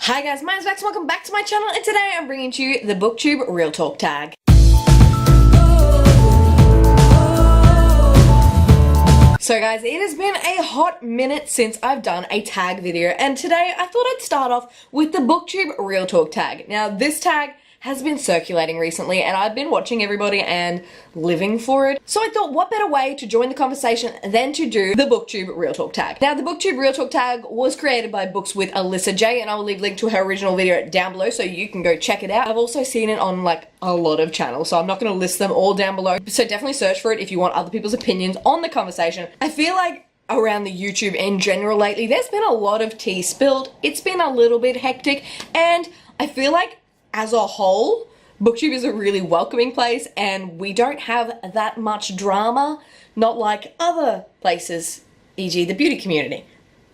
Hi guys, my name's Bex, welcome back to my channel, and today I'm bringing to you the BookTube Real Talk tag. So guys, it has been a hot minute since I've done a tag video, and today I thought I'd start off with the BookTube Real Talk tag. Now this tag has been circulating recently and I've been watching everybody and living for it. So I thought, what better way to join the conversation than to do the BookTube Real Talk tag. Now the BookTube Real Talk tag was created by Books with Alyssa J, and I will leave a link to her original video down below so you can go check it out. I've also seen it on like a lot of channels, so I'm not going to list them all down below. So definitely search for it if you want other people's opinions on the conversation. I feel like around the YouTube in general lately, there's been a lot of tea spilled. It's been a little bit hectic, and I feel like as a whole, BookTube is a really welcoming place and we don't have that much drama, not like other places, e.g. the beauty community.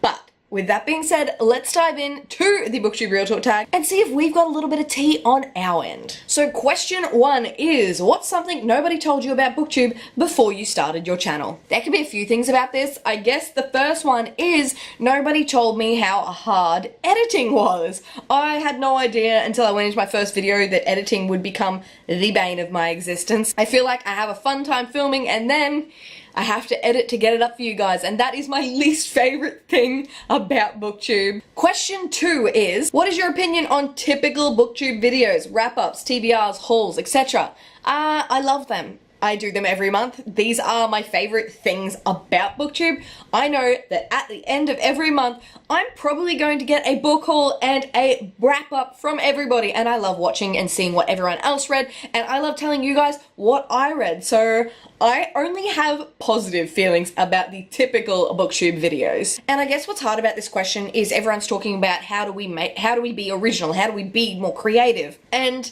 But with that being said, let's dive in to the BookTube Real Talk tag and see if we've got a little bit of tea on our end. So question 1 is, what's something nobody told you about BookTube before you started your channel? There could be a few things about this. I guess the first one is nobody told me how hard editing was. I had no idea until I went into my first video that editing would become the bane of my existence. I feel like I have a fun time filming and then I have to edit to get it up for you guys, and that is my least favorite thing about BookTube. Question 2 is, what is your opinion on typical BookTube videos, wrap-ups, TBRs, hauls, etc.? I love them. I do them every month. These are my favorite things about BookTube. I know that at the end of every month, I'm probably going to get a book haul and a wrap up from everybody, and I love watching and seeing what everyone else read, and I love telling you guys what I read. So I only have positive feelings about the typical BookTube videos. And I guess what's hard about this question is everyone's talking about how do we be original, how do we be more creative? And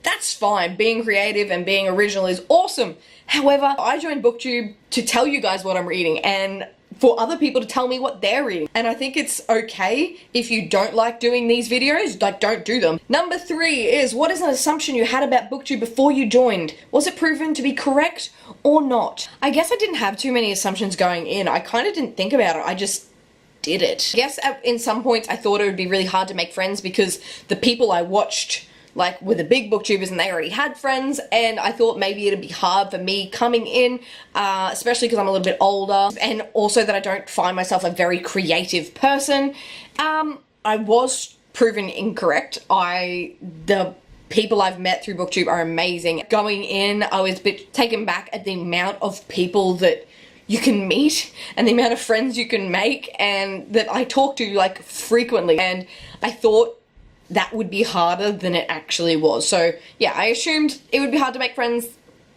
that's fine, being creative and being original is awesome. However, I joined BookTube to tell you guys what I'm reading and for other people to tell me what they're reading. And I think it's okay if you don't like doing these videos, like don't do them. Number 3 is, what is an assumption you had about BookTube before you joined? Was it proven to be correct or not? I guess I didn't have too many assumptions going in. I kind of didn't think about it, I just did it. I guess in some points I thought it would be really hard to make friends because the people I watched like with the big booktubers and they already had friends, and I thought maybe it'd be hard for me coming in, especially because I'm a little bit older, and also that I don't find myself a very creative person. I was proven incorrect. The people I've met through BookTube are amazing. Going in, I was a bit taken back at the amount of people that you can meet and the amount of friends you can make and that I talk to like frequently, and I thought that would be harder than it actually was. So yeah, I assumed it would be hard to make friends.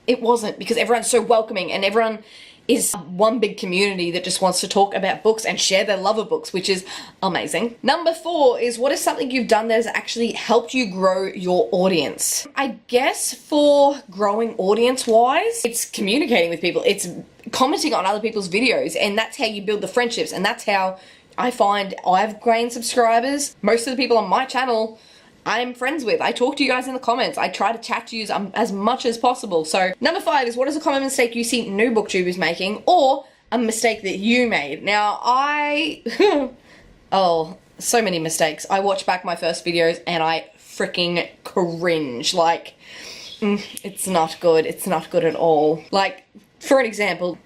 It wasn't, because everyone's so welcoming and everyone is one big community that just wants to talk about books and share their love of books, which is amazing. Number 4 is, what is something you've done that has actually helped you grow your audience? I guess for growing audience wise, it's communicating with people. It's commenting on other people's videos, and that's how you build the friendships, and that's how I find I've gained subscribers. Most of the people on my channel I'm friends with. I talk to you guys in the comments. I try to chat to you as much as possible. So number 5 is, what is a common mistake you see new booktubers making, or a mistake that you made? Now oh, so many mistakes. I watch back my first videos and I freaking cringe. Like, it's not good. It's not good at all. Like, for an example.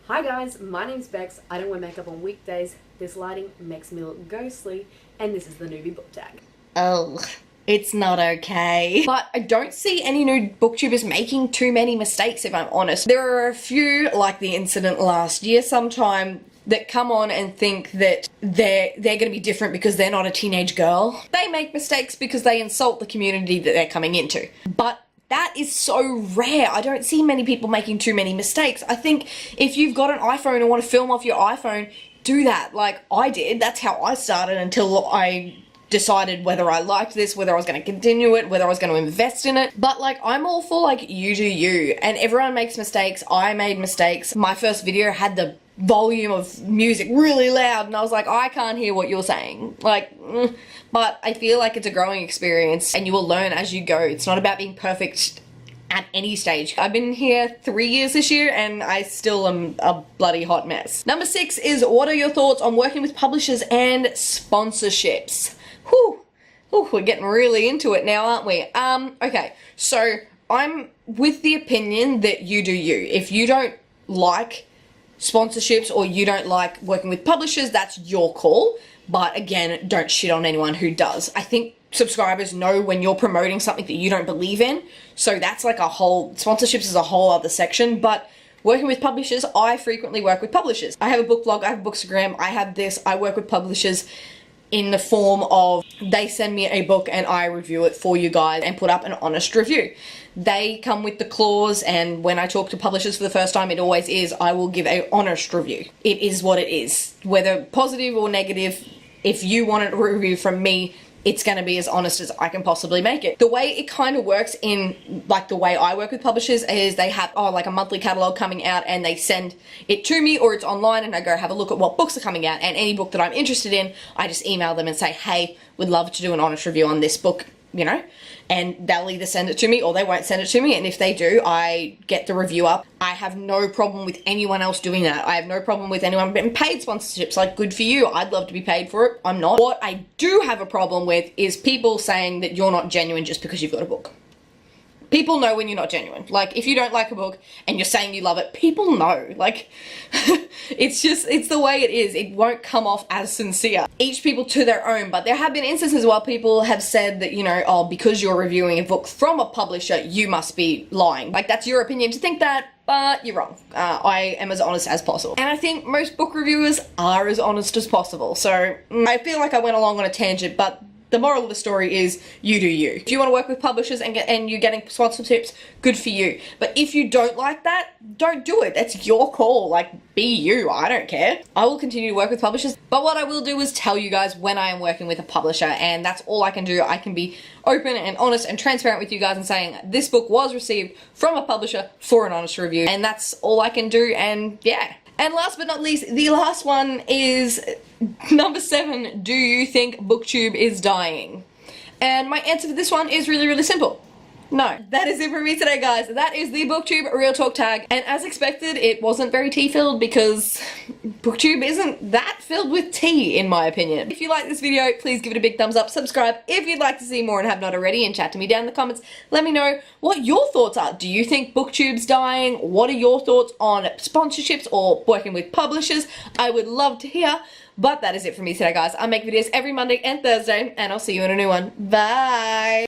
Hi guys, my name's Bex. I don't wear makeup on weekdays. This lighting makes me look ghostly, and this is the newbie book tag. Oh, it's not okay. But I don't see any new booktubers making too many mistakes, if I'm honest. There are a few, like the incident last year sometime, that come on and think that they're gonna be different because they're not a teenage girl. They make mistakes because they insult the community that they're coming into. But that is so rare. I don't see many people making too many mistakes. I think if you've got an iPhone and want to film off your iPhone, do that like I did. That's how I started until I decided whether I liked this, whether I was going to continue it, whether I was going to invest in it. But like, I'm all for like, you do you, and everyone makes mistakes. I made mistakes. My first video had the volume of music really loud and I was like, I can't hear what you're saying. Like, but I feel like it's a growing experience and you will learn as you go. It's not about being perfect at any stage. I've been here 3 years this year and I still am a bloody hot mess. Number 6 is, what are your thoughts on working with publishers and sponsorships? Whew. Oh, we're getting really into it now, aren't we? Okay, so I'm with the opinion that you do you. If you don't like sponsorships or you don't like working with publishers, that's your call. But again, don't shit on anyone who does. I think subscribers know when you're promoting something that you don't believe in. So that's like a whole, sponsorships is a whole other section. But working with publishers, I frequently work with publishers. I have a book blog, I have a Bookstagram, I have this, I work with publishers in the form of they send me a book and I review it for you guys and put up an honest review. They come with the clause, and when I talk to publishers for the first time, it always is, I will give an honest review. It is what it is. Whether positive or negative, if you want a review from me, it's going to be as honest as I can possibly make it. The way it kind of works in, like, the way I work with publishers is they have, like a monthly catalog coming out and they send it to me, or it's online and I go have a look at what books are coming out, and any book that I'm interested in, I just email them and say, hey, would love to do an honest review on this book, you know? And they'll either send it to me or they won't send it to me, and if they do, I get the review up. I have no problem with anyone else doing that. I have no problem with anyone getting paid sponsorships. Like, good for you. I'd love to be paid for it. I'm not. What I do have a problem with is people saying that you're not genuine just because you've got a book. People know when you're not genuine. Like, if you don't like a book and you're saying you love it, people know. Like, it's the way it is. It won't come off as sincere. Each people to their own, but there have been instances where people have said that, you know, oh, because you're reviewing a book from a publisher, you must be lying. Like, that's your opinion to think that, but you're wrong. I am as honest as possible. And I think most book reviewers are as honest as possible. So, I feel like I went along on a tangent, but the moral of the story is you do you. If you want to work with publishers and you're getting sponsorships, good for you. But if you don't like that, don't do it. That's your call. Like, be you. I don't care. I will continue to work with publishers. But what I will do is tell you guys when I am working with a publisher, and that's all I can do. I can be open and honest and transparent with you guys and saying this book was received from a publisher for an honest review. And that's all I can do, and yeah. And last but not least, the last one is number 7. Do you think BookTube is dying? And my answer for this one is really, really simple. No. That is it for me today, guys. That is the BookTube Real Talk tag. And as expected, it wasn't very tea-filled because BookTube isn't that filled with tea, in my opinion. If you like this video, please give it a big thumbs up, subscribe if you'd like to see more and have not already, and chat to me down in the comments. Let me know what your thoughts are. Do you think BookTube's dying? What are your thoughts on sponsorships or working with publishers? I would love to hear. But that is it for me today, guys. I make videos every Monday and Thursday, and I'll see you in a new one. Bye!